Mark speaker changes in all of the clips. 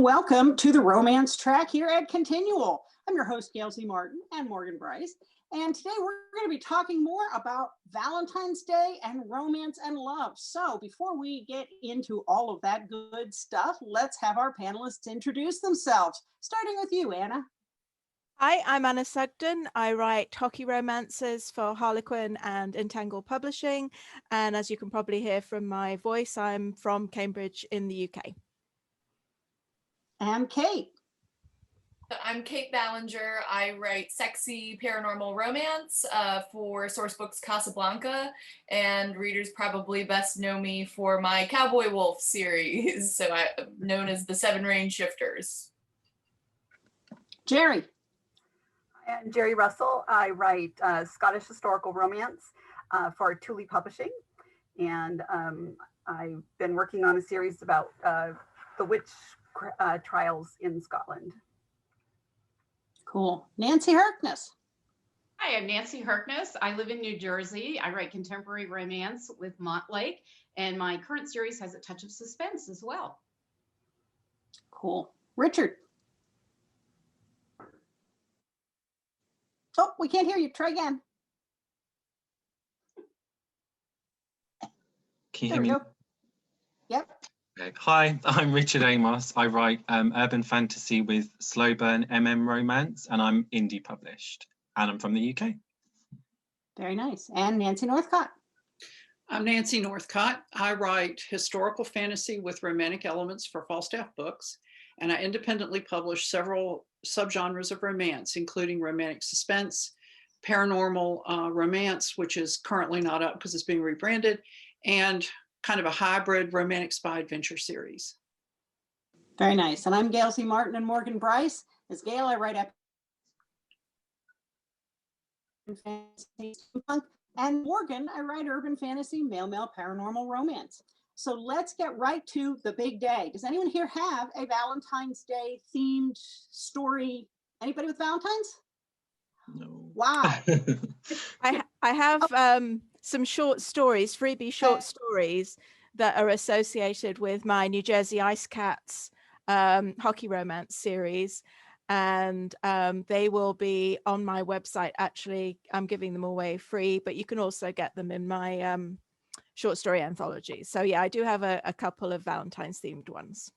Speaker 1: welcome to the romance track here at Continual. I'm your host, Gail Z and Morgan Brice. And today we're going to be talking more about Valentine's Day and romance and love. So before we get into all of that good stuff, let's have our panelists introduce themselves, starting with you, Anna.
Speaker 2: Hi, I'm Anna Sugden. I write hockey romances for Harlequin and Entangled Publishing. And as you can probably hear from my voice, I'm from Cambridge in the UK.
Speaker 1: And Kait.
Speaker 3: I'm Kait Ballenger. I write sexy paranormal romance for Sourcebooks Casablanca, and readers probably best know me for my Cowboy Wolf series, so I'm known as the Seven Range Shifters.
Speaker 1: Gerri.
Speaker 4: I'm Gerri Russell. I write Scottish historical romance for Thule Publishing, and I've been working on a series about the witch trials in Scotland.
Speaker 1: Cool. Nancy Harkness.
Speaker 5: Hi, I'm Nancy Harkness. I live in New Jersey. I write contemporary romance with Montlake, and my current series has a touch of suspense as well.
Speaker 1: Cool. Richard. Oh, we can't hear you. Try again.
Speaker 6: Can you hear me?
Speaker 1: Go. Yep.
Speaker 6: Okay. Hi, I'm Richard Amos. I write urban fantasy with slow burn romance, and I'm indie published, and I'm from the UK.
Speaker 1: Very nice. And Nancy Northcott.
Speaker 7: I'm Nancy Northcott. I write historical fantasy with romantic elements for Falstaff Books, and I independently publish several subgenres of romance, including romantic suspense, paranormal romance, which is currently not up because it's being rebranded, and kind of a hybrid romantic spy adventure series.
Speaker 1: Very nice. And I'm Gail Z and Morgan Brice. As Gail, I write fantasy steampunk, and Morgan, I write urban fantasy, male paranormal romance. So let's get right to the big day. Does anyone here have a Valentine's Day themed story? Anybody with Valentine's?
Speaker 6: No.
Speaker 1: Wow.
Speaker 2: I have some short stories, freebie short stories that are associated with my New Jersey Ice Cats hockey romance series. And they will be on my website. Actually, I'm giving them away free, but you can also get them in my short story anthology. So yeah, I do have a couple of Valentine's themed ones.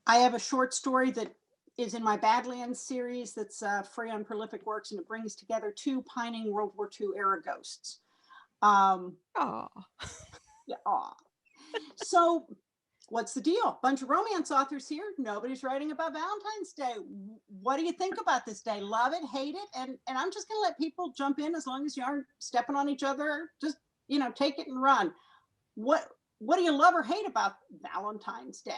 Speaker 1: I have a short story that is in my Badlands series that's free on Prolific Works, and it brings together two pining World War II era ghosts.
Speaker 2: Aw.
Speaker 1: Yeah, aw. So what's the deal? Bunch of romance authors here. Nobody's writing about Valentine's Day. What do you think about this day? Love it, hate it? And I'm just gonna let people jump in as long as you aren't stepping on each other. Just, take it and run. What do you love or hate about Valentine's Day?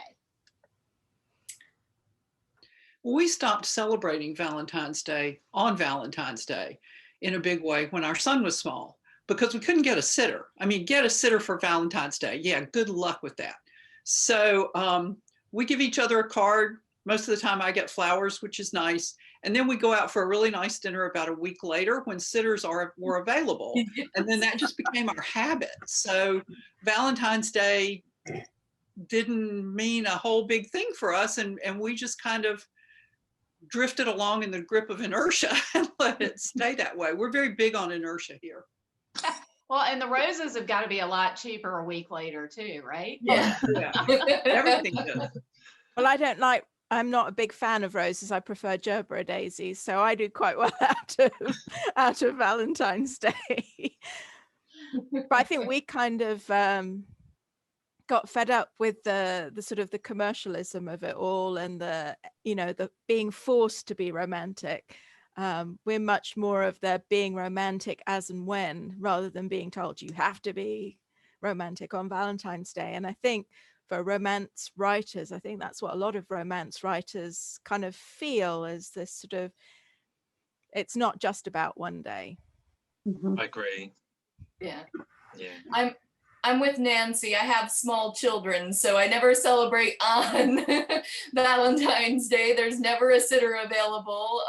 Speaker 7: We stopped celebrating Valentine's Day on Valentine's Day in a big way when our son was small, because we couldn't get a sitter. I mean, get a sitter for Valentine's Day. Yeah, good luck with that. So we give each other a card. Most of the time I get flowers, which is nice. And then we go out for a really nice dinner about a week later when sitters were available. And then that just became our habit. So Valentine's Day didn't mean a whole big thing for us. And we just kind of drifted along in the grip of inertia and let it stay that way. We're very big on inertia here.
Speaker 5: Well, and the roses have got to be a lot cheaper a week later too, right?
Speaker 7: Yeah. Everything does.
Speaker 2: Well, I'm not a big fan of roses. I prefer gerbera daisies, so I do quite well out of Valentine's Day. But I think we kind of got fed up with the sort of the commercialism of it all, and the being forced to be romantic. We're much more of the being romantic as and when, rather than being told you have to be romantic on Valentine's Day. And I think for romance writers, I think that's what a lot of romance writers kind of feel, is this sort of, it's not just about one day.
Speaker 1: Mm-hmm.
Speaker 6: I agree.
Speaker 3: Yeah.
Speaker 6: Yeah.
Speaker 3: I'm with Nancy. I have small children, so I never celebrate on Valentine's Day. There's never a sitter available.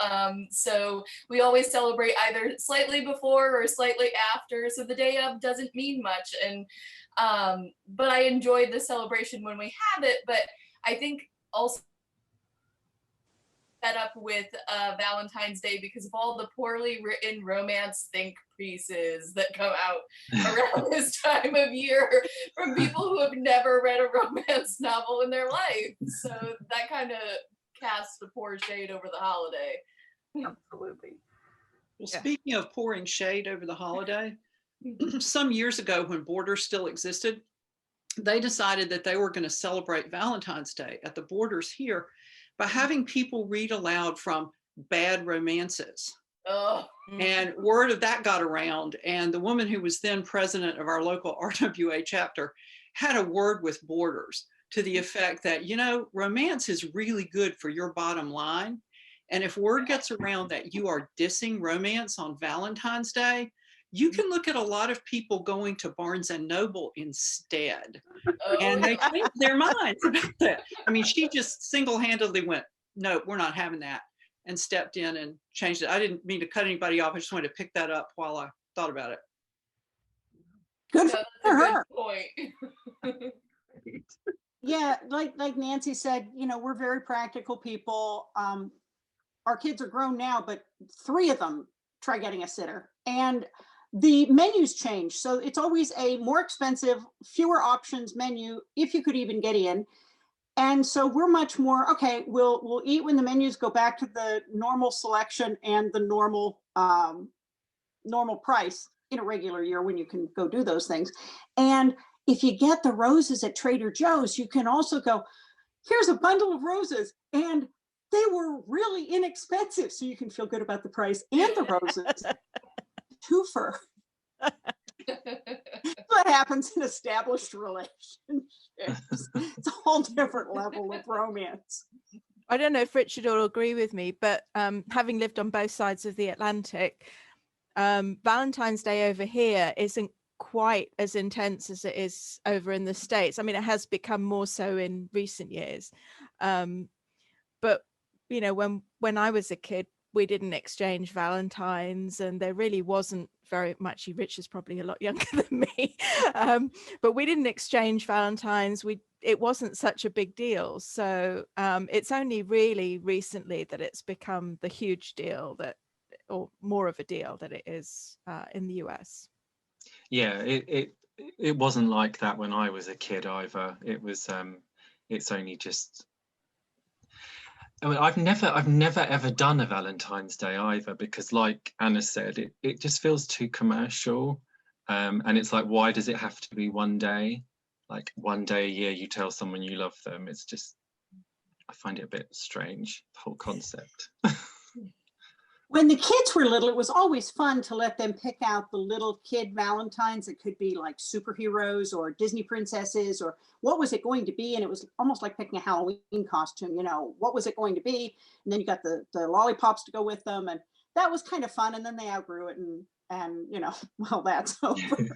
Speaker 3: So we always celebrate either slightly before or slightly after. So the day of doesn't mean much. But I enjoyed the celebration when we have it. But I think also fed up with Valentine's Day because of all the poorly written romance think pieces that come out around this time of year from people who have never read a romance novel in their life. So that kind of casts a poor shade over the holiday.
Speaker 4: Absolutely.
Speaker 7: Well, speaking of pouring shade over the holiday, some years ago when Borders still existed, they decided that they were going to celebrate Valentine's Day at the Borders here by having people read aloud from bad romances.
Speaker 3: Oh.
Speaker 7: And word of that got around, and the woman who was then president of our local RWA chapter had a word with Borders to the effect that, you know, romance is really good for your bottom line. And if word gets around that you are dissing romance on Valentine's Day, you can look at a lot of people going to Barnes and Noble instead.
Speaker 3: Oh,
Speaker 7: And they changed their minds about that. I mean, she just single-handedly went, no, we're not having that, and stepped in and changed it. I didn't mean to cut anybody off. I just wanted to pick that up while I thought about it.
Speaker 1: Good
Speaker 3: no,
Speaker 1: for
Speaker 3: that's a good
Speaker 1: her.
Speaker 3: point.
Speaker 1: Yeah, like Nancy said, you know, we're very practical people. Our kids are grown now, but 3 of them try getting a sitter. And the menus change. So it's always a more expensive, fewer options menu, if you could even get in. And so we're much more, okay, we'll eat when the menus go back to the normal selection and the normal price in a regular year when you can go do those things. And if you get the roses at Trader Joe's, you can also go, here's a bundle of roses, and they were really inexpensive. So you can feel good about the price and the roses. Twofer. What happens in established relationships? It's a whole different level of romance.
Speaker 2: I don't know if Richard will agree with me, but having lived on both sides of the Atlantic, Valentine's Day over here isn't quite as intense as it is over in the States. I mean, it has become more so in recent years. But, you know, when I was a kid, we didn't exchange Valentines, and there really wasn't very much. Rich is probably a lot younger than me, but we didn't exchange Valentines. It wasn't such a big deal. So it's only really recently that it's become the huge deal or more of a deal that it is in the US.
Speaker 6: Yeah, it wasn't like that when I was a kid either. It was it's only just, I mean, I've never ever done a Valentine's Day either, because like Anna said, it just feels too commercial. And it's like, why does it have to be one day? Like one day a year you tell someone you love them. It's just, I find it a bit strange, the whole concept.
Speaker 1: When the kids were little, it was always fun to let them pick out the little kid Valentines. It could be like superheroes or Disney princesses, or what was it going to be? And it was almost like picking a Halloween costume, you know, what was it going to be? And then you got the lollipops to go with them. And that was kind of fun. And then they outgrew it, and you know, well, that's over.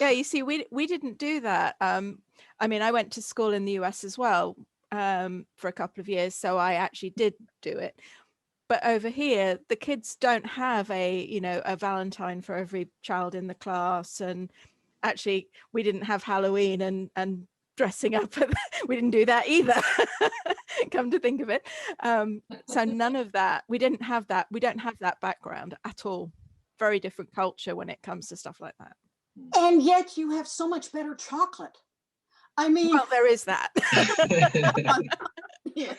Speaker 2: Yeah, you see, we didn't do that. I mean, I went to school in the US as well for a couple of years, so I actually did do it. But over here, the kids don't have a Valentine for every child in the class. And actually, we didn't have Halloween and dressing up. We didn't do that either. Come to think of it. So none of that. We didn't have that. We don't have that background at all. Very different culture when it comes to stuff like that.
Speaker 1: And yet you have so much better chocolate. I mean,
Speaker 2: well, there is that.
Speaker 1: yeah.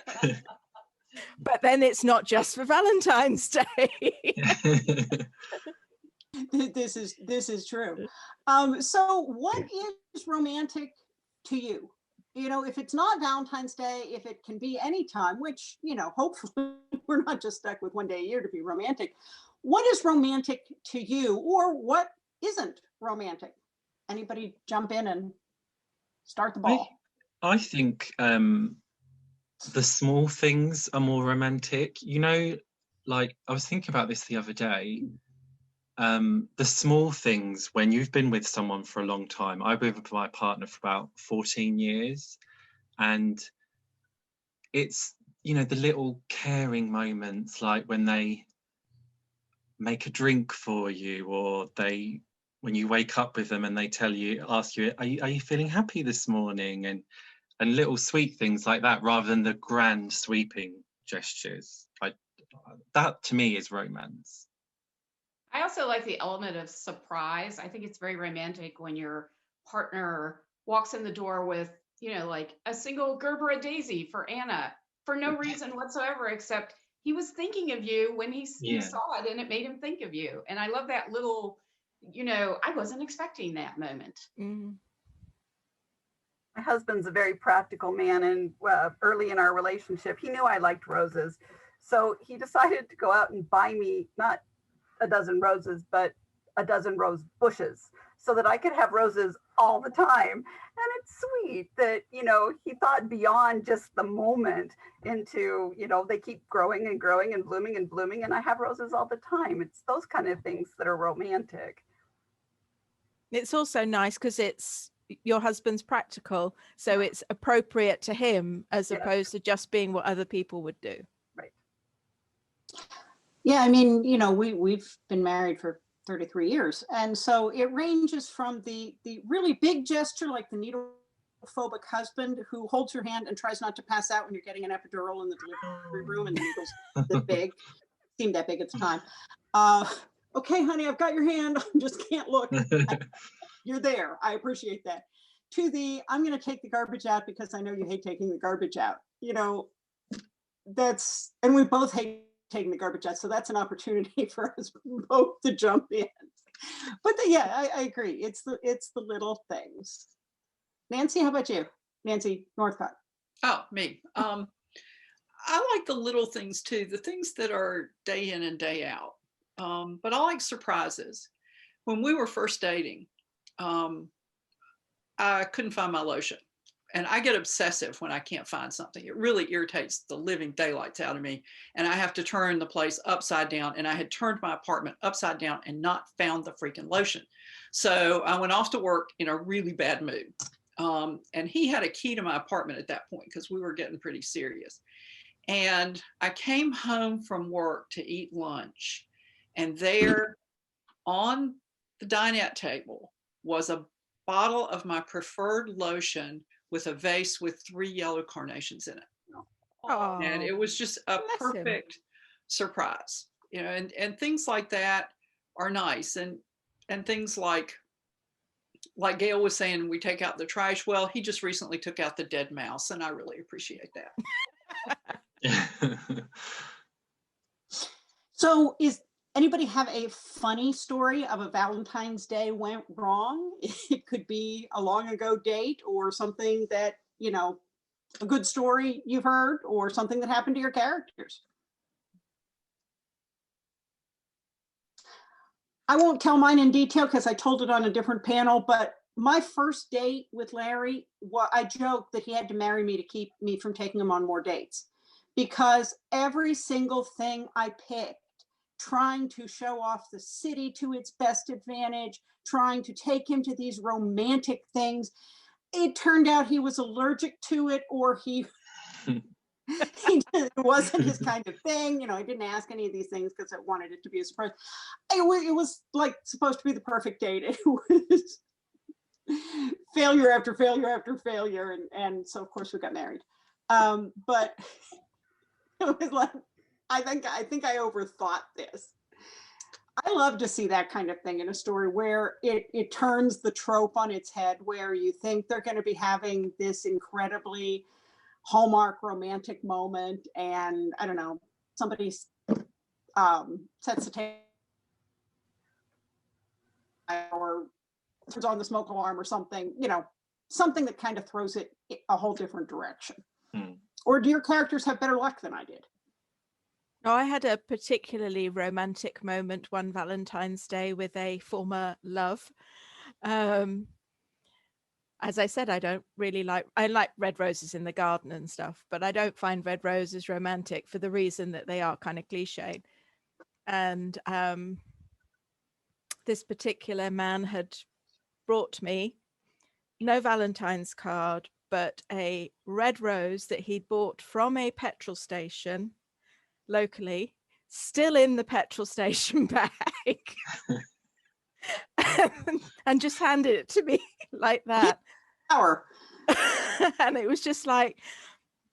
Speaker 2: But then it's not just for Valentine's Day.
Speaker 1: This is true. So what is romantic to you? You know, if it's not Valentine's Day, if it can be any time, which, you know, hopefully we're not just stuck with one day a year to be romantic. What is romantic to you, or what isn't romantic? Anybody jump in and start the ball?
Speaker 6: I think the small things are more romantic. You know, like I was thinking about this the other day. The small things, when you've been with someone for a long time. I've been with my partner for about 14 years, and it's, you know, the little caring moments, like when they make a drink for you, or when you wake up with them and they ask you, are you feeling happy this morning? And little sweet things like that, rather than the grand sweeping gestures. I that to me is romance.
Speaker 5: I also like the element of surprise. I think it's very romantic when your partner walks in the door with, like a single Gerber daisy for Anna for no reason whatsoever, except he was thinking of you when he saw it and it made him think of you. And I love that little, I wasn't expecting that moment.
Speaker 2: Mm.
Speaker 4: My husband's a very practical man, and early in our relationship, he knew I liked roses. So he decided to go out and buy me not a dozen roses, but a dozen rose bushes so that I could have roses all the time. And it's sweet that, he thought beyond just the moment into, they keep growing and growing and blooming, and I have roses all the time. It's those kind of things that are romantic.
Speaker 2: It's also nice because it's your husband's practical, so it's appropriate to him as opposed to just being what other people would do.
Speaker 4: Right.
Speaker 1: Yeah, I mean, we've been married for 33 years. And so it ranges from the really big gesture, like the needle-phobic husband who holds your hand and tries not to pass out when you're getting an epidural in the delivery room and the needle's this big, seemed that big at the time. Okay, honey, I've got your hand. I just can't look. You're there. I appreciate that. To the, I'm going to take the garbage out because I know you hate taking the garbage out. And we both hate taking the garbage out. So that's an opportunity for us both to jump in. But I agree. It's the little things. Nancy, how about you? Nancy Northcott.
Speaker 7: Oh, me. I like the little things too, the things that are day in and day out. But I like surprises. When we were first dating, I couldn't find my lotion. And I get obsessive when I can't find something. It really irritates the living daylights out of me. And I have to turn the place upside down. And I had turned my apartment upside down and not found the freaking lotion. So I went off to work in a really bad mood. And he had a key to my apartment at that point because we were getting pretty serious. And I came home from work to eat lunch. And there on the dinette table was a bottle of my preferred lotion with a vase with 3 yellow carnations in it.
Speaker 2: Oh,
Speaker 7: And it was just a perfect surprise, and things like that are nice. And things like Gail was saying, we take out the trash. Well, he just recently took out the dead mouse, and I really appreciate that.
Speaker 1: So anybody have a funny story of a Valentine's Day went wrong? It could be a long ago date or something that, a good story you've heard or something that happened to your characters. I won't tell mine in detail because I told it on a different panel, but my first date with Larry, I joked that he had to marry me to keep me from taking him on more dates because every single thing I picked, trying to show off the city to its best advantage, trying to take him to these romantic things. It turned out he was allergic to it, or it wasn't his kind of thing. I didn't ask any of these things because I wanted it to be a surprise. It was like supposed to be the perfect date. It was failure after failure after failure. And so of course we got married. But it was like, I think I overthought this. I love to see that kind of thing in a story where it turns the trope on its head, where you think they're going to be having this incredibly Hallmark romantic moment, and I don't know, somebody sets the table or turns on the smoke alarm or something, something that kind of throws it a whole different direction. Or do your characters have better luck than I did?
Speaker 2: No, I had a particularly romantic moment one Valentine's Day with a former love. As I said, I like red roses in the garden and stuff, but I don't find red roses romantic for the reason that they are kind of cliched. And this particular man had brought me no Valentine's card, but a red rose that he'd bought from a petrol station locally, still in the petrol station bag, and just handed it to me like that.
Speaker 1: Power.
Speaker 2: And it was just like,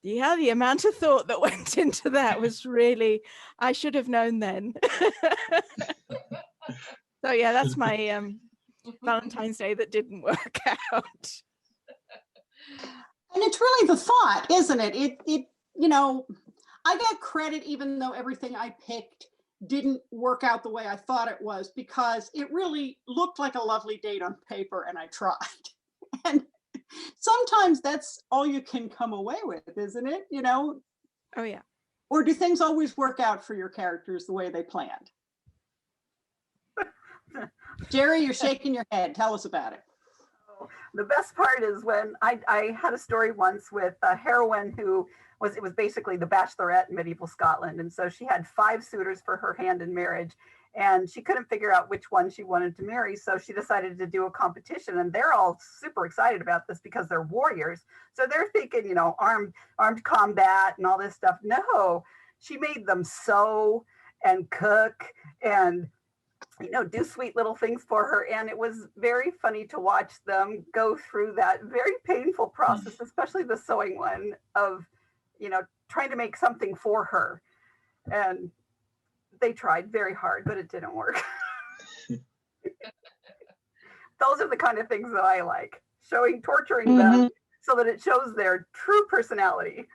Speaker 2: Yeah, the amount of thought that went into that was really, I should have known then. So yeah, that's my Valentine's Day that didn't work out.
Speaker 1: And it's really the thought, isn't it? It you know, I get credit even though everything I picked didn't work out the way I thought it was, because it really looked like a lovely date on paper and I tried. And sometimes that's all you can come away with, isn't it? You know?
Speaker 2: Oh yeah.
Speaker 1: Or do things always work out for your characters the way they planned? Gerri, you're shaking your head. Tell us about it.
Speaker 4: The best part is when I had a story once with a heroine who was, it was basically the Bachelorette in medieval Scotland. And so she had 5 suitors for her hand in marriage, and she couldn't figure out which one she wanted to marry. So she decided to do a competition, and they're all super excited about this because they're warriors. So they're thinking, you know, armed combat and all this stuff. No, she made them sew and cook and, you know, do sweet little things for her. And it was very funny to watch them go through that very painful process, especially the sewing one, of, you know, trying to make something for her. And they tried very hard, but it didn't work. Those are the kind of things that I like, torturing them so that it shows their true personality.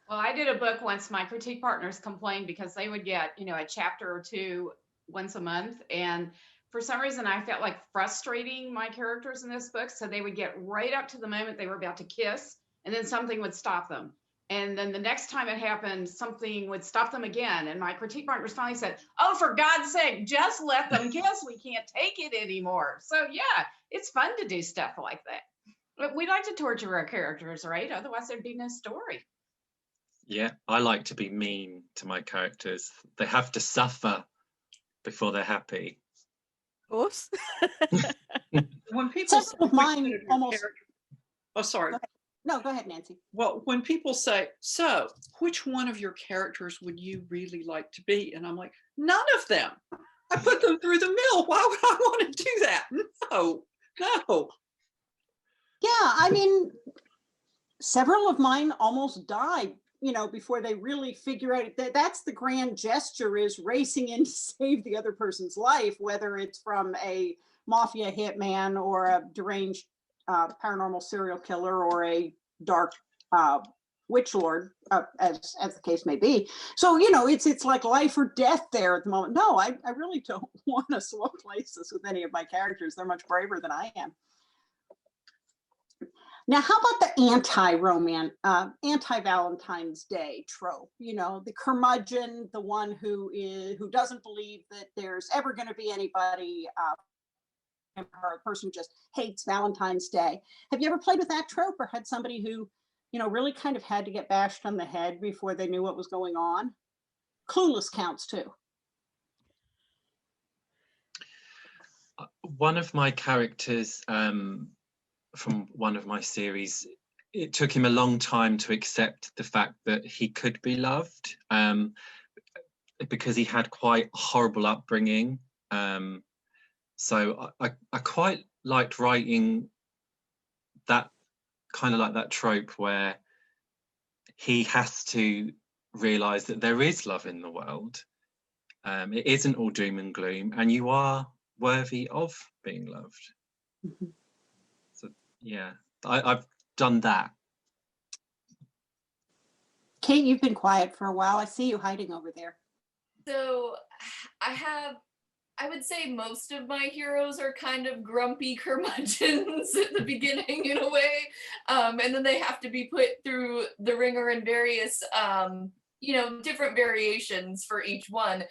Speaker 5: Well, I did a book once. My critique partners complained because they would get, you know, a chapter or 2 once a month. And for some reason, I felt like frustrating my characters in this book. So they would get right up to the moment they were about to kiss, and then something would stop them. And then the next time it happened, something would stop them again. And my critique partners finally said, oh, for God's sake, just let them kiss. We can't take it anymore. So yeah, it's fun to do stuff like that. But we like to torture our characters, right? Otherwise there'd be no story.
Speaker 6: Yeah, I like to be mean to my characters. They have to suffer before they're happy.
Speaker 2: Of course.
Speaker 7: When people say,
Speaker 1: Some of mine almost.
Speaker 7: oh, sorry.
Speaker 1: No, go ahead, Nancy.
Speaker 7: Well, when people say, so which one of your characters would you really like to be? And I'm like, none of them. I put them through the mill. Why would I want to do that? No.
Speaker 1: Yeah, I mean, several of mine almost died, you know, before they really figure out that that's the grand gesture, is racing in to save the other person's life, whether it's from a mafia hitman or a deranged paranormal serial killer or a dark witch lord, as the case may be. So, you know, it's like life or death there at the moment. No, I really don't want to swap places with any of my characters. They're much braver than I am. Now, how about the anti-Valentine's Day trope? You know, the curmudgeon, the one who doesn't believe that there's ever going to be anybody, or a person who just hates Valentine's Day. Have you ever played with that trope, or had somebody who, you know, really kind of had to get bashed on the head before they knew what was going on? Clueless counts too.
Speaker 6: One of my characters from one of my series, it took him a long time to accept the fact that he could be loved, because he had quite a horrible upbringing. So I quite liked writing that, kind of like that trope where he has to realize that there is love in the world. It isn't all doom and gloom, and you are worthy of being loved.
Speaker 1: Mm-hmm.
Speaker 6: So yeah, I've done that.
Speaker 1: Kait, you've been quiet for a while. I see you hiding over there.
Speaker 3: So I would say most of my heroes are kind of grumpy curmudgeons at the beginning in a way. And then they have to be put through the ringer in various, you know, different variations for each one.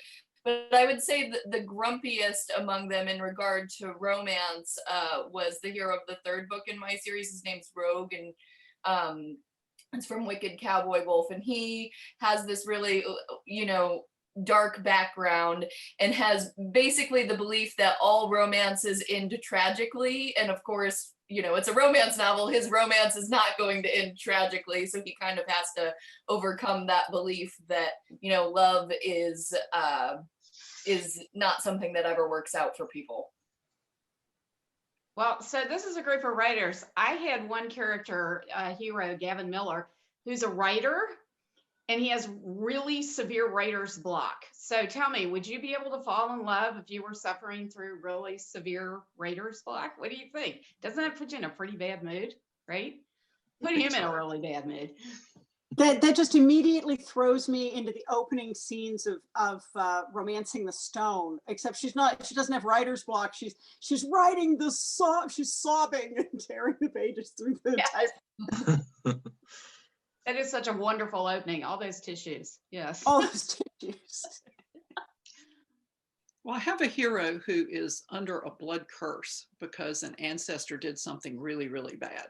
Speaker 3: But I would say that the grumpiest among them in regard to romance was the hero of the 3rd book in my series. His name's Rogue, and it's from Wicked Cowboy Wolf. And he has this really, you know, dark background and has basically the belief that all romances end tragically. And of course, you know, it's a romance novel. His romance is not going to end tragically. So he kind of has to overcome that belief that, you know, love is not something that ever works out for people.
Speaker 5: Well, so this is a group of writers. I had one character, hero, Gavin Miller, who's a writer, and he has really severe writer's block. So tell me, would you be able to fall in love if you were suffering through really severe writer's block? What do you think? Doesn't that put you in a pretty bad mood, right? Put him in a really bad mood.
Speaker 1: That just immediately throws me into the opening scenes of Romancing the Stone, except she doesn't have writer's block. She's writing she's sobbing and tearing the pages through the type.
Speaker 5: That is such a wonderful opening. All those tissues. Yes.
Speaker 1: All those tissues.
Speaker 7: Well, I have a hero who is under a blood curse because an ancestor did something really, really bad.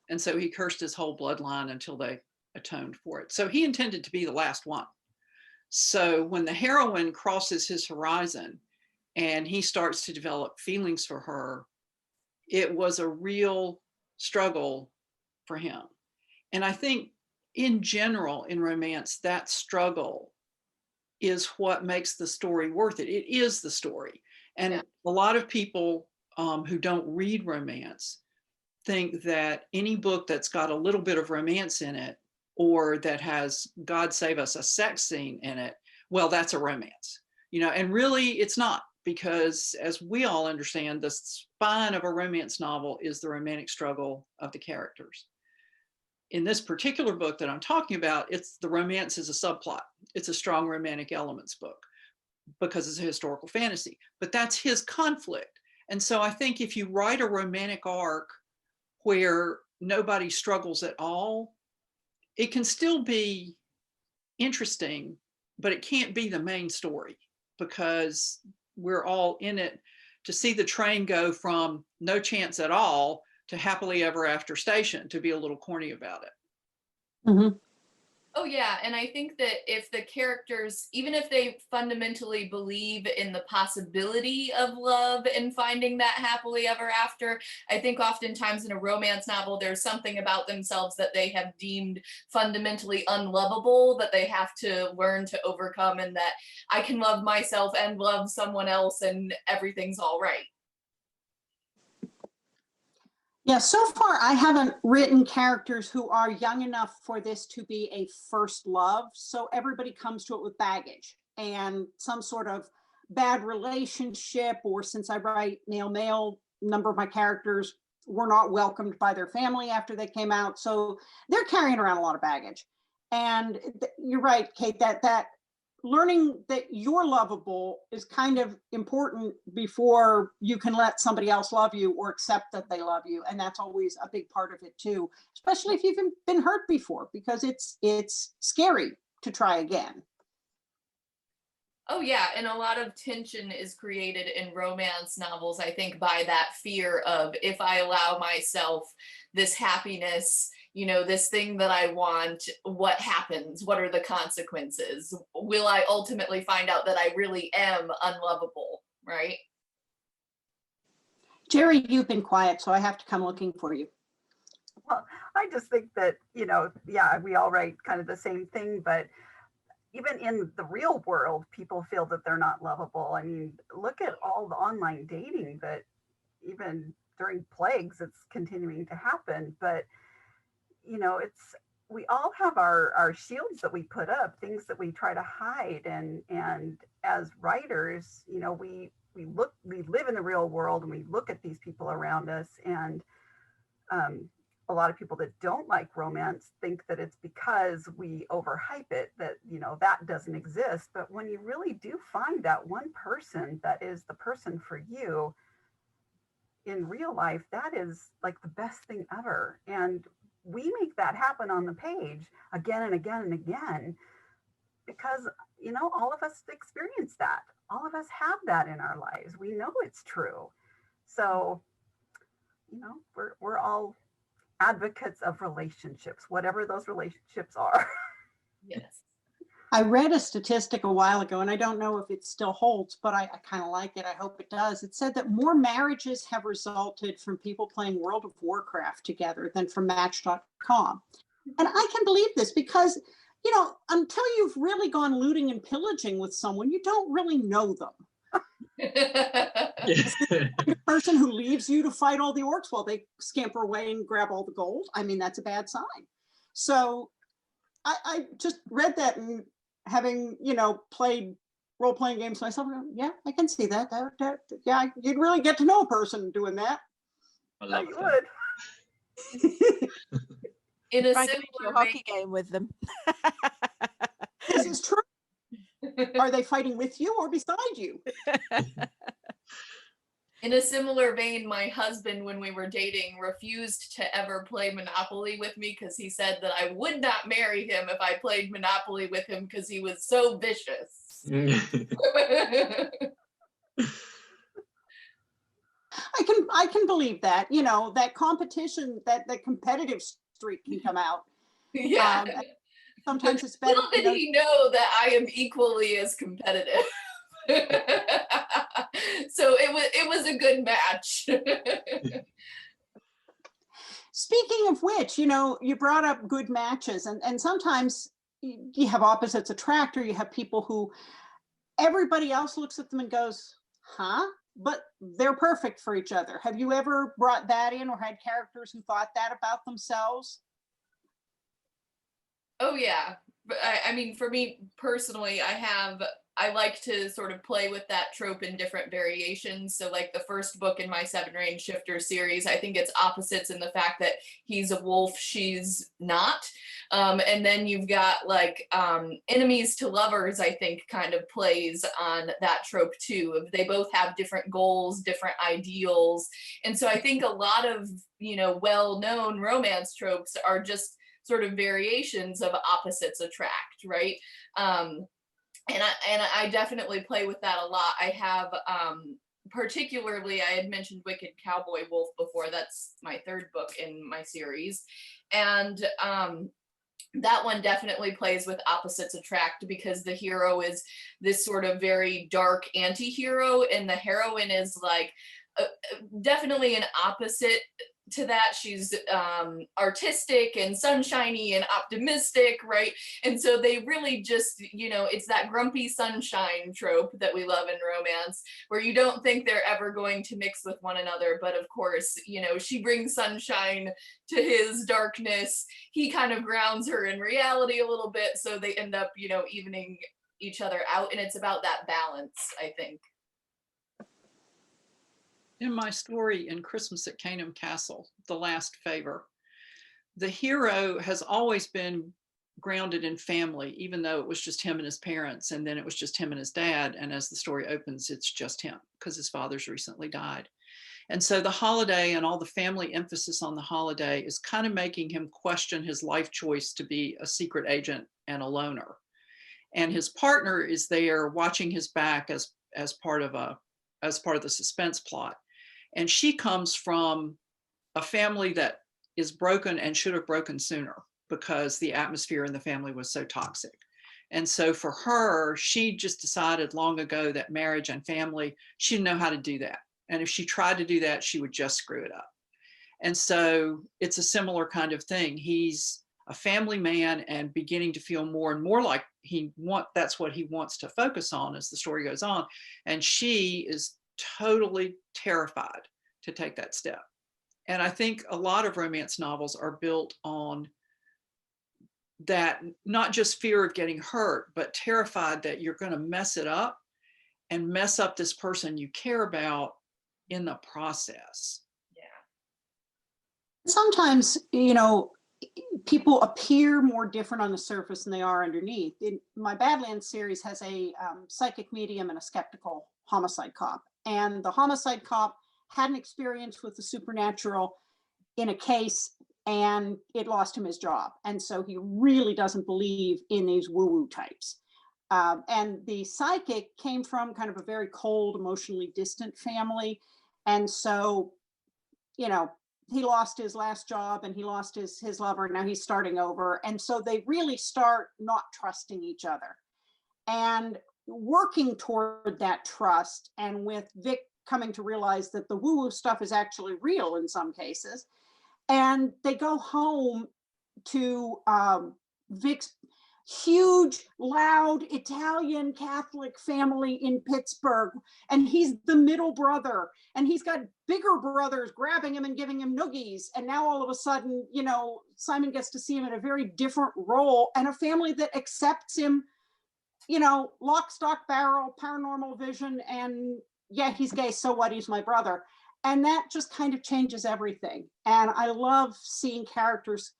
Speaker 7: And so he cursed his whole bloodline until they atoned for it. So he intended to be the last one. So when the heroine crosses his horizon and he starts to develop feelings for her, it was a real struggle for him. And I think in general, in romance, that struggle is what makes the story worth it. It is the story. And a lot of people who don't read romance think that any book that's got a little bit of romance in it, or that has, God save us, a sex scene in it, well, that's a romance, and really it's not, because as we all understand, the spine of a romance novel is the romantic struggle of the characters. In this particular book that I'm talking about, the romance is a subplot. It's a strong romantic elements book because it's a historical fantasy, but that's his conflict. And so I think if you write a romantic arc where nobody struggles at all, it can still be interesting, but it can't be the main story, because we're all in it to see the train go from no chance at all to happily ever after station, to be a little corny about it.
Speaker 1: Mm-hmm.
Speaker 3: Oh yeah, and I think that if the characters, even if they fundamentally believe in the possibility of love and finding that happily ever after, I think oftentimes in a romance novel, there's something about themselves that they have deemed fundamentally unlovable that they have to learn to overcome, and that I can love myself and love someone else and everything's all right.
Speaker 1: Yeah, so far I haven't written characters who are young enough for this to be a first love. So everybody comes to it with baggage and some sort of bad relationship, or since I write male, a number of my characters were not welcomed by their family after they came out. So they're carrying around a lot of baggage. And you're right, Kate, that learning that you're lovable is kind of important before you can let somebody else love you or accept that they love you. And that's always a big part of it too, especially if you've been hurt before, because it's scary to try again.
Speaker 3: Oh yeah, and a lot of tension is created in romance novels, I think, by that fear of, if I allow myself this happiness, this thing that I want, what happens? What are the consequences? Will I ultimately find out that I really am unlovable, right?
Speaker 1: Gerri, you've been quiet, so I have to come looking for you.
Speaker 4: Well, I just think that, yeah, we all write kind of the same thing, but even in the real world, people feel that they're not lovable. I mean, look at all the online dating that even during plagues, it's continuing to happen. But, we all have our shields that we put up, things that we try to hide. And as writers, we live in the real world and we look at these people around us. And a lot of people that don't like romance think that it's because we overhype it, that, that doesn't exist. But when you really do find that one person that is the person for you in real life, that is like the best thing ever. And we make that happen on the page again and again and again, because, all of us experience that. All of us have that in our lives. We know it's true. So, we're all advocates of relationships, whatever those relationships are.
Speaker 3: Yes.
Speaker 1: I read a statistic a while ago, and I don't know if it still holds, but I kind of like it. I hope it does. It said that more marriages have resulted from people playing World of Warcraft together than from Match.com. And I can believe this because, until you've really gone looting and pillaging with someone, you don't really know them. The person who leaves you to fight all the orcs while they scamper away and grab all the gold, I mean, that's a bad sign. So I just read that, and having, played role-playing games myself, yeah, I can see that. Yeah, you'd really get to know a person doing that.
Speaker 6: I love
Speaker 4: You
Speaker 6: that.
Speaker 4: would.
Speaker 3: In a
Speaker 2: Try going to
Speaker 3: similar
Speaker 2: a hockey
Speaker 3: vein,
Speaker 2: game with them.
Speaker 1: This is true. Are they fighting with you or beside you?
Speaker 3: in a similar vein, my husband, when we were dating, refused to ever play Monopoly with me because he said that I would not marry him if I played Monopoly with him because he was so vicious.
Speaker 1: I can believe that. That competition, that competitive streak can come out.
Speaker 3: Yeah.
Speaker 1: Sometimes it's better.
Speaker 3: Little did he know that I am equally as competitive. So it was a good match.
Speaker 1: Speaking of which, you brought up good matches, and sometimes you have opposites attract, or you have people who everybody else looks at them and goes, huh? But they're perfect for each other. Have you ever brought that in, or had characters who thought that about themselves?
Speaker 3: Oh yeah. But I mean, for me personally, I like to sort of play with that trope in different variations. So like the first book in my 7-Range Shifter series, I think it's opposites in the fact that he's a wolf, she's not. And then you've got like enemies to lovers, I think kind of plays on that trope too. They both have different goals, different ideals. And so I think a lot of, well-known romance tropes are just sort of variations of opposites attract, right? And I definitely play with that a lot. I have particularly, I had mentioned Wicked Cowboy Wolf before. That's my 3rd book in my series. And that one definitely plays with opposites attract because the hero is this sort of very dark anti-hero, and the heroine is like definitely an opposite to that. She's artistic and sunshiny and optimistic, right? And so they really just, it's that grumpy sunshine trope that we love in romance, where you don't think they're ever going to mix with one another, but of course, she brings sunshine to his darkness. He kind of grounds her in reality a little bit, so they end up, evening each other out, and it's about that balance, I think.
Speaker 7: In my story in Christmas at Canaan Castle, The Last Favor, the hero has always been grounded in family, even though it was just him and his parents, and then it was just him and his dad. And as the story opens, it's just him because his father's recently died. And so the holiday and all the family emphasis on the holiday is kind of making him question his life choice to be a secret agent and a loner. And his partner is there watching his back as part of the suspense plot. And she comes from a family that is broken and should have broken sooner because the atmosphere in the family was so toxic. And so for her, she just decided long ago that marriage and family, she didn't know how to do that. And if she tried to do that, she would just screw it up. And so it's a similar kind of thing. He's a family man and beginning to feel more and more like that's what he wants to focus on as the story goes on. And she is totally terrified to take that step. And I think a lot of romance novels are built on that, not just fear of getting hurt, but terrified that you're going to mess it up and mess up this person you care about in the process.
Speaker 1: Yeah. Sometimes, people appear more different on the surface than they are underneath. My Badlands series has a psychic medium and a skeptical homicide cop. And the homicide cop had an experience with the supernatural in a case, and it lost him his job. And so he really doesn't believe in these woo-woo types. And the psychic came from kind of a very cold, emotionally distant family. And so, he lost his last job and he lost his lover. Now he's starting over. And so they really start not trusting each other and working toward that trust. And with Vic coming to realize that the woo-woo stuff is actually real in some cases. And they go home to Vic's huge, loud Italian Catholic family in Pittsburgh, and he's the middle brother, and he's got bigger brothers grabbing him and giving him noogies. And now all of a sudden, you know, Simon gets to see him in a very different role, and a family that accepts him, you know, lock, stock, barrel, paranormal vision, and yeah, he's gay, so what, he's my brother. And that just kind of changes everything. And I love seeing characters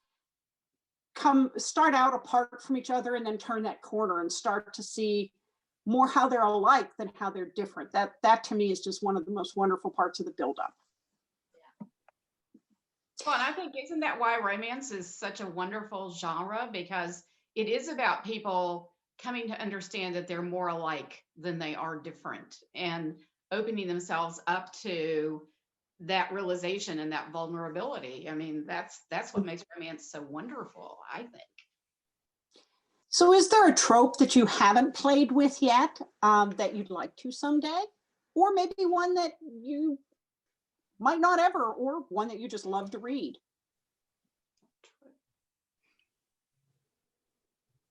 Speaker 1: start out apart from each other and then turn that corner and start to see more how they're alike than how they're different. That to me is just one of the most wonderful parts of the buildup.
Speaker 5: Well, and I think, isn't that why romance is such a wonderful genre? Because it is about people coming to understand that they're more alike than they are different, and opening themselves up to that realization and that vulnerability. I mean, that's what makes romance so wonderful, I think.
Speaker 1: So is there a trope that you haven't played with yet that you'd like to someday? Or maybe one that you might not ever, or one that you just love to read?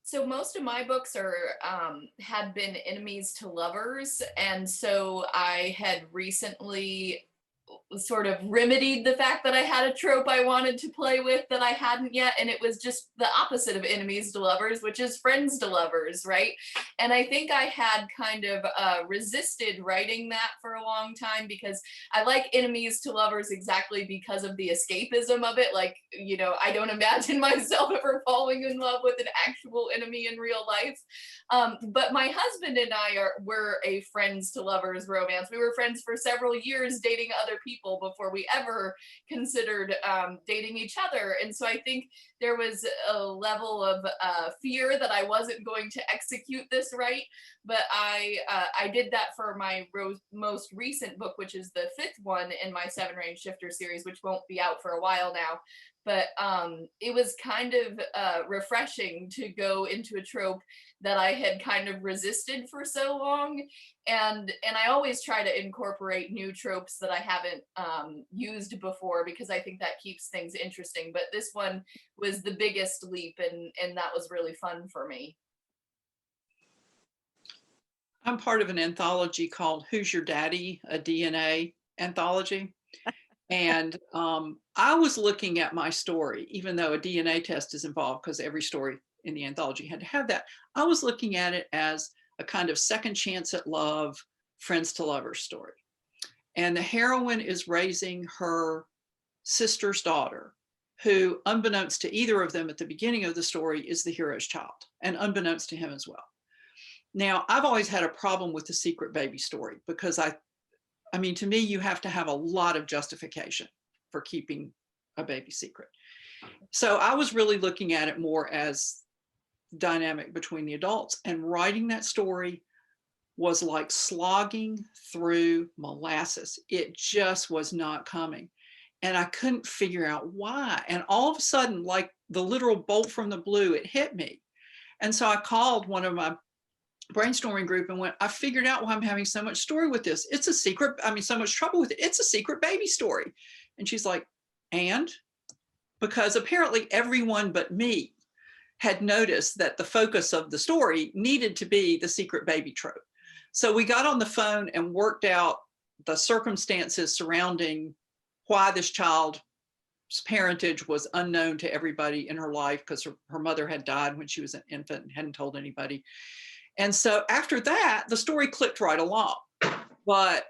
Speaker 3: So most of my books are had been enemies to lovers, and so I had recently sort of remedied the fact that I had a trope I wanted to play with that I hadn't yet, and it was just the opposite of enemies to lovers, which is friends to lovers, right? And I think I had kind of resisted writing that for a long time, because I like enemies to lovers exactly because of the escapism of it. Like, you know, I don't imagine myself ever falling in love with an actual enemy in real life. But my husband and I were a friends to lovers romance. We were friends for several years, dating other people before we ever considered dating each other. And so I think there was a level of fear that I wasn't going to execute this right. But I did that for my most recent book, which is the 5th one in my 7 Range Shifter series, which won't be out for a while now. But it was kind of refreshing to go into a trope that I had kind of resisted for so long. And I always try to incorporate new tropes that I haven't used before, because I think that keeps things interesting. But this one was the biggest leap, and that was really fun for me.
Speaker 7: I'm part of an anthology called Who's Your Daddy? A DNA anthology. And I was looking at my story, even though a DNA test is involved, because every story in the anthology had to have that. I was looking at it as a kind of second chance at love, friends to lovers story. And the heroine is raising her sister's daughter, who, unbeknownst to either of them at the beginning of the story, is the hero's child, and unbeknownst to him as well. Now, I've always had a problem with the secret baby story, because I mean, to me, you have to have a lot of justification for keeping a baby secret. So I was really looking at it more as dynamic between the adults, and writing that story was like slogging through molasses. It just was not coming. And I couldn't figure out why. And all of a sudden, like the literal bolt from the blue, it hit me. And so I called one of my brainstorming group and went, I figured out why I'm having so much story with this. It's a secret. I mean, so much trouble with it. It's a secret baby story. And she's like, and? Because apparently everyone but me had noticed that the focus of the story needed to be the secret baby trope. So we got on the phone and worked out the circumstances surrounding why this child's parentage was unknown to everybody in her life, because her mother had died when she was an infant and hadn't told anybody. And so after that, the story clicked right along. But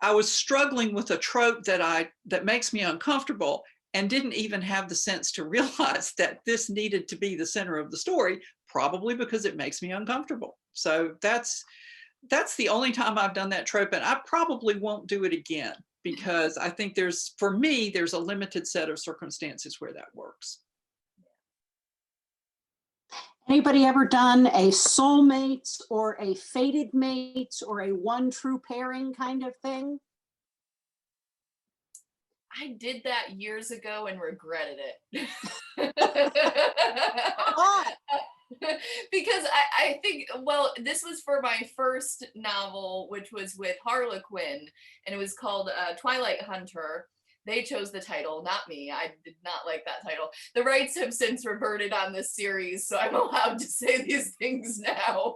Speaker 7: I was struggling with a trope that makes me uncomfortable, and didn't even have the sense to realize that this needed to be the center of the story, probably because it makes me uncomfortable. So that's the only time I've done that trope, and I probably won't do it again, because I think for me, there's a limited set of circumstances where that works.
Speaker 1: Anybody ever done a soulmates or a fated mates or a one true pairing kind of thing?
Speaker 3: I did that years ago and regretted it. Because I think, well, this was for my first novel, which was with Harlequin, and it was called Twilight Hunter. They chose the title, not me. I did not like that title. The rights have since reverted on this series, so I'm allowed to say these things now.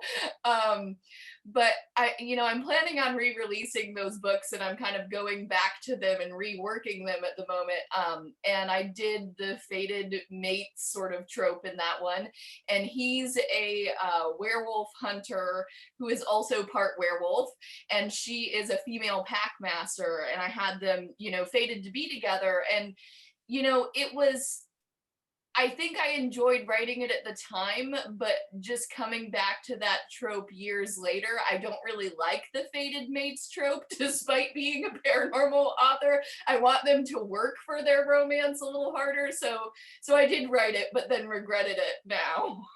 Speaker 3: But I'm planning on re-releasing those books, and I'm kind of going back to them and reworking them at the moment. And I did the fated mate sort of trope in that one. And he's a werewolf hunter who is also part werewolf, and she is a female pack master. And I had them, fated to be together. And, I think I enjoyed writing it at the time, but just coming back to that trope years later, I don't really like the fated mates trope, despite being a paranormal author. I want them to work for their romance a little harder. So I did write it, but then regretted it now.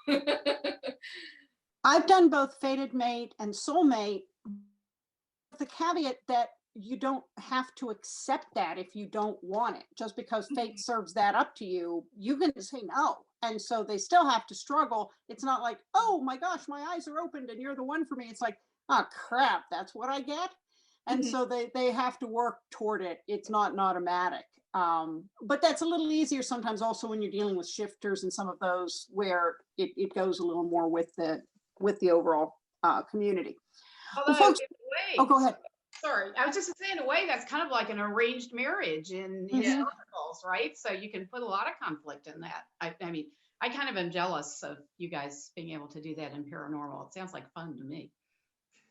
Speaker 1: I've done both fated mate and soulmate, with the caveat that you don't have to accept that if you don't want it. Just because fate serves that up to you, you can say no. And so they still have to struggle. It's not like, oh my gosh, my eyes are opened and you're the one for me. It's like, oh crap, that's what I get. And so they have to work toward it. It's not an automatic. But that's a little easier sometimes also when you're dealing with shifters and some of those where it goes a little more with the overall community.
Speaker 5: Although,
Speaker 1: well, folks,
Speaker 5: in a way,
Speaker 1: oh, go ahead.
Speaker 5: Sorry, I was just saying, in a way, that's kind of like an arranged marriage in circles, right? So you can put a lot of conflict in that. I mean, I kind of am jealous of you guys being able to do that in paranormal. It sounds like fun to me.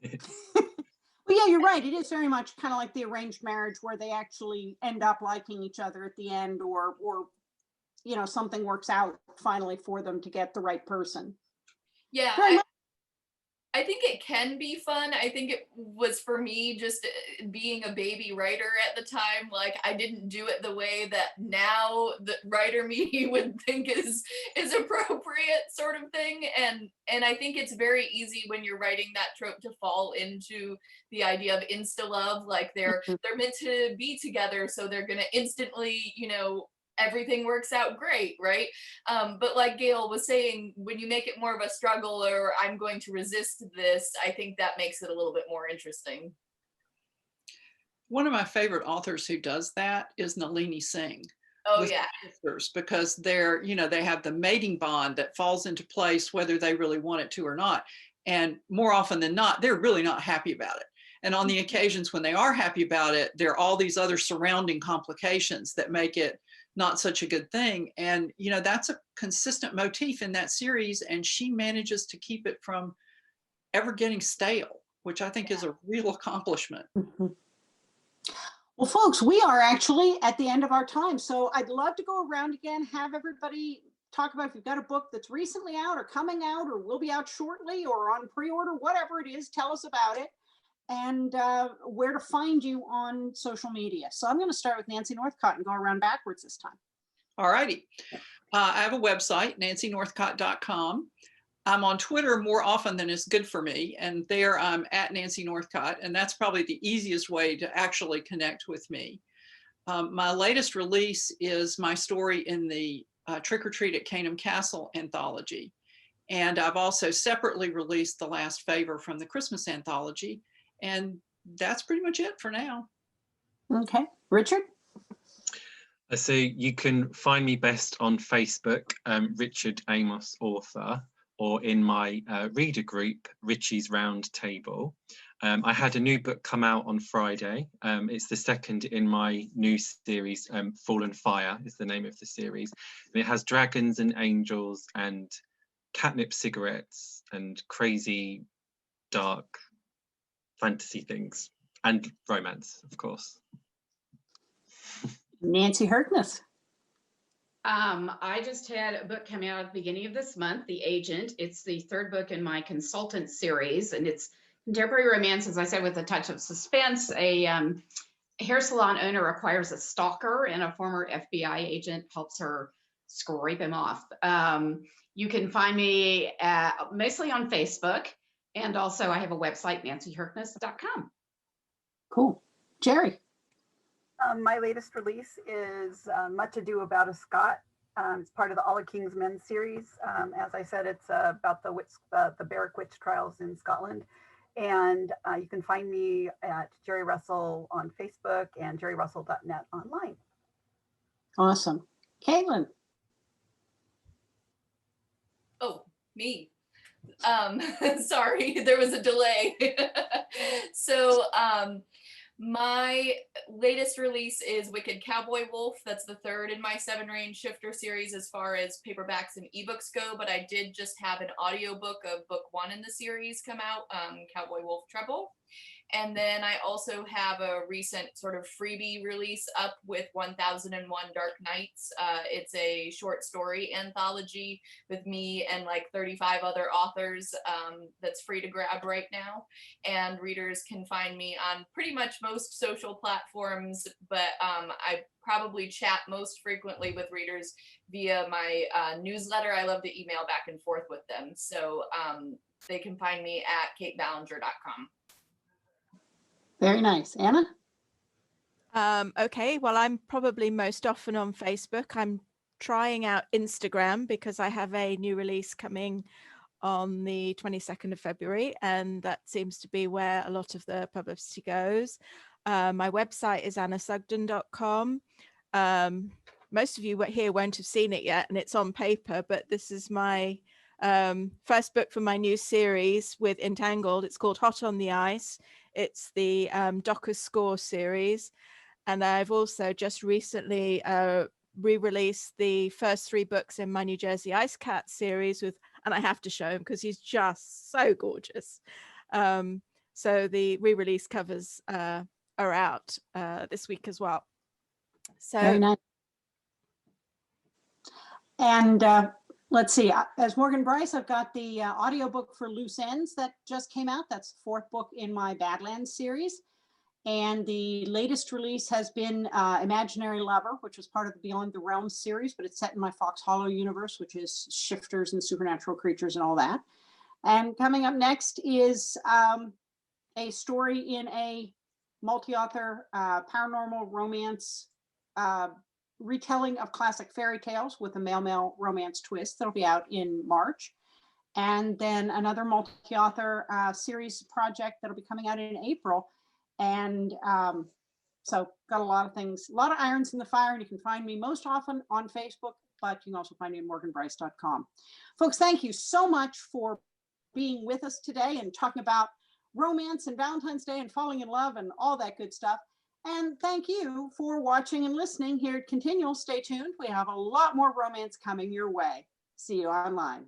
Speaker 1: Well, yeah, you're right. It is very much kind of like the arranged marriage where they actually end up liking each other at the end, or something works out finally for them to get the right person.
Speaker 3: Yeah, I think it can be fun. I think it was for me just being a baby writer at the time. Like, I didn't do it the way that now the writer me would think is appropriate, sort of thing. And I think it's very easy when you're writing that trope to fall into the idea of insta love. Like they're meant to be together, so they're gonna instantly, everything works out great, right? But like Gail was saying, when you make it more of a struggle, or I'm going to resist this, I think that makes it a little bit more interesting.
Speaker 7: One of my favorite authors who does that is Nalini Singh.
Speaker 3: Oh yeah.
Speaker 7: Sisters, because they're, they have the mating bond that falls into place whether they really want it to or not. And more often than not, they're really not happy about it. And on the occasions when they are happy about it, there are all these other surrounding complications that make it not such a good thing. And, that's a consistent motif in that series. And she manages to keep it from ever getting stale, which I think is a real accomplishment.
Speaker 1: Well, folks, we are actually at the end of our time. So I'd love to go around again, have everybody talk about if you've got a book that's recently out or coming out or will be out shortly or on pre-order, whatever it is, tell us about it. And where to find you on social media. So I'm going to start with Nancy Northcott and go around backwards this time.
Speaker 7: All righty. I have a website, nancynorthcott.com. I'm on Twitter more often than is good for me. And there I'm at Nancy Northcott. And that's probably the easiest way to actually connect with me. My latest release is my story in the Trick or Treat at Canham Castle anthology. And I've also separately released The Last Favor from the Christmas anthology. And that's pretty much it for now.
Speaker 1: Okay. Richard?
Speaker 6: So you can find me best on Facebook, Richard Amos author, or in my reader group, Richie's Round Table. I had a new book come out on Friday. It's the second in my new series, Fallen Fire is the name of the series. And it has dragons and angels and catnip cigarettes and crazy, dark fantasy things and romance, of course.
Speaker 1: Nancy Harkness.
Speaker 5: I just had a book come out at the beginning of this month, The Agent. It's the third book in my consultant series, and it's contemporary romance, as I said, with a touch of suspense. A hair salon owner acquires a stalker, and a former FBI agent helps her scrape him off. You can find me mostly on Facebook, and also I have a website, nancyharkness.com.
Speaker 1: Cool. Gerri?
Speaker 4: My latest release is Much Ado About a Scot. It's part of the All the King's Men series. As I said, it's about the Berwick witch trials in Scotland. And you can find me at Gerri Russell on Facebook and gerrirussell.net online.
Speaker 1: Awesome. Caitlin.
Speaker 3: Oh, me. Sorry, there was a delay. So my latest release is Wicked Cowboy Wolf. That's the third in my 7-Range Shifter series as far as paperbacks and ebooks go, but I did just have an audiobook of book 1 in the series come out, Cowboy Wolf Treble. And then I also have a recent sort of freebie release up with 1001 Dark Nights. It's a short story anthology with me and like 35 other authors that's free to grab right now. And readers can find me on pretty much most social platforms, but I probably chat most frequently with readers via my newsletter. I love to email back and forth with them. So they can find me at kaitballenger.com.
Speaker 1: Very nice. Anna?
Speaker 2: Okay, well, I'm probably most often on Facebook. I'm trying out Instagram because I have a new release coming on the 22nd of February, and that seems to be where a lot of the publicity goes. My website is annasugden.com. Most of you here won't have seen it yet, and it's on paper, but this is my first book for my new series with Entangled. It's called Hot on the Ice. It's the Docker's Score series. And I've also just recently re-released the first 3 books in my New Jersey Ice Cat series with, and I have to show him because he's just so gorgeous. So the re-release covers are out this week as well. So
Speaker 1: very nice. And let's see, as Morgan Brice, I've got the audiobook for Loose Ends that just came out. That's the 4th book in my Badlands series. And the latest release has been Imaginary Lover, which was part of the Beyond the Realms series, but it's set in my Fox Hollow universe, which is shifters and supernatural creatures and all that. And coming up next is a story in a multi-author paranormal romance retelling of classic fairy tales with a male-male romance twist that'll be out in March. And then another multi-author series project that'll be coming out in April. And so got a lot of things, a lot of irons in the fire, and you can find me most often on Facebook, but you can also find me at morganbrice.com. Folks, thank you so much for being with us today and talking about romance and Valentine's Day and falling in love and all that good stuff. And thank you for watching and listening here at Continual. Stay tuned. We have a lot more romance coming your way. See you online.